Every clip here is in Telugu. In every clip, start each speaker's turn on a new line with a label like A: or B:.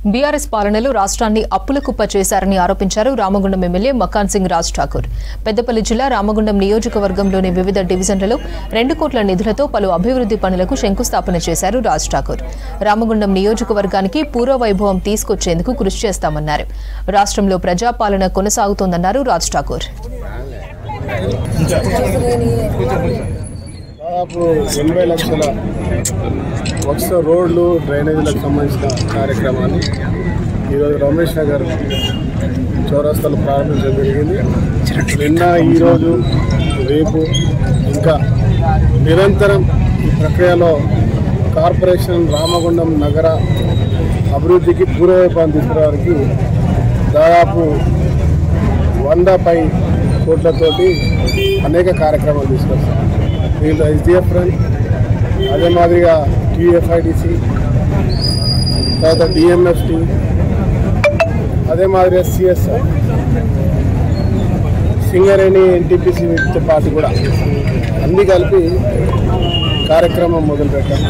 A: బీఆర్ఎస్ పాలనలో రాష్ట్రాన్ని అప్పుల కుప్ప చేశారని ఆరోపించారు రామగుండం ఎమ్మెల్యే మకాన్ సింగ్ రాజ్ ఠాకూర్. పెద్దపల్లి జిల్లా రామగుండం నియోజకవర్గంలోని వివిధ డివిజన్లలో 2 కోట్ల నిధులతో పలు అభివృద్ధి పనులకు శంకుస్థాపన చేశారు రాజ్ ఠాకూర్. రామగుండం నియోజకవర్గానికి పూర్వ వైభవం తీసుకొచ్చేందుకు కృషి చేస్తామన్నారు. రాష్ట్రంలో ప్రజాపాలన కొనసాగుతోందన్నారు రాజ్ ఠాకూర్.
B: దాదాపు 80 లక్షల వర్క్స్ రోడ్లు డ్రైనేజీలకు సంబంధించిన కార్యక్రమాన్ని ఈరోజు రమేష్ నగర్ చౌరస్తాలో ప్రారంభించడం జరిగింది. నిన్న ఈరోజు రేపు ఇంకా నిరంతరం ఈ ప్రక్రియలో కార్పొరేషన్ రామగుండం నగర అభివృద్ధికి పూర్వవైపు తీసుకురావడానికి దాదాపు 100 పై కోట్లతోటి అనేక కార్యక్రమాలు తీసుకొస్తాం. దీంట్లో SDF ఫ్రంట్, అదే మాదిరిగా TFIDC, తర్వాత DMFT, అదే మాదిరిగా CSR, సింగరేణి NTPC పార్టీ కూడా అన్నీ కలిపి కార్యక్రమం మొదలుపెట్టాం.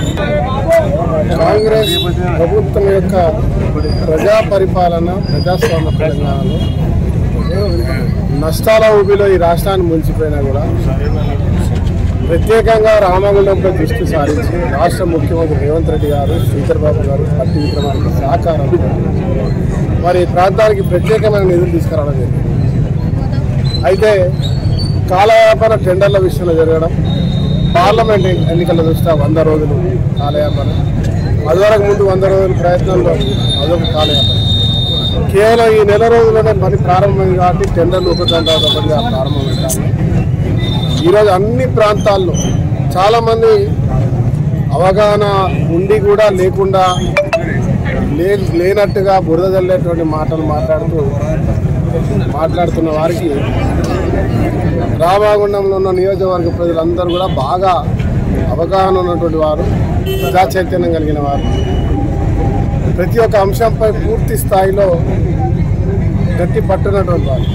B: కాంగ్రెస్ ప్రభుత్వం యొక్క ప్రజా పరిపాలన ప్రజాస్వామ్య తెలంగాణలో నష్టాల ఊబిలో ఈ రాష్ట్రాన్ని ముంచిపోయినా కూడా ప్రత్యేకంగా రామగుండంపై దృష్టి సారించి రాష్ట్ర ముఖ్యమంత్రి రేవంత్ రెడ్డి గారు, శ్రీధర్ బాబు గారు, పట్టి విక్రమార్క సహకారం మరి ప్రాంతానికి ప్రత్యేకమైన నిధులు తీసుకురావడం జరిగింది. అయితే కాలయాపన టెండర్ల విషయంలో జరగడం, పార్లమెంట్ ఎన్నికల దృష్ట్యా 100 రోజులు కాలయాపన, అదివరకు ముందు 100 రోజుల ప్రయత్నంలో అదొక కాలయాపన. కేవలం ఈ నెల రోజుల్లోనే పని ప్రారంభమైంది కాబట్టి టెండర్లు ఒకదాని తర్వాత ఒకటిగా ప్రారంభమవుతాయి. ఈరోజు అన్ని ప్రాంతాల్లో చాలామంది అవగాహన ఉండి కూడా లేకుండా లేనట్టుగా బురద జల్లేటువంటి మాటలు మాట్లాడుతున్న వారికి రామగుండంలో ఉన్న నియోజకవర్గ ప్రజలందరూ కూడా బాగా అవగాహన ఉన్నటువంటి వారు, ప్రజా చైతన్యం కలిగిన వారు, ప్రతి ఒక్క అంశంపై పూర్తి స్థాయిలో గట్టి పట్టునటువంటి వారు.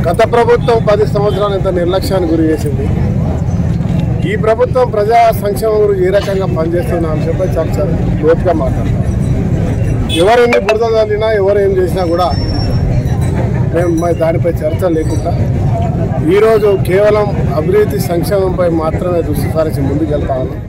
B: గత ప్రభుత్వం 10 సంవత్సరాలు ఇంత నిర్లక్ష్యానికి గురి చేసింది. ఈ ప్రభుత్వం ప్రజా సంక్షేమం గురించి ఏ రకంగా పనిచేస్తున్న అంశంపై చర్చ లోతుగా మాట్లాడతాం. ఎవరు ఎన్ని బురద చల్లినా, ఎవరు ఏం చేసినా కూడా మేము దానిపై చర్చ లేకుండా ఈరోజు కేవలం అభివృద్ధి సంక్షేమంపై మాత్రమే దృష్టి సారించి ముందుకు వెళ్తా ఉన్నాం.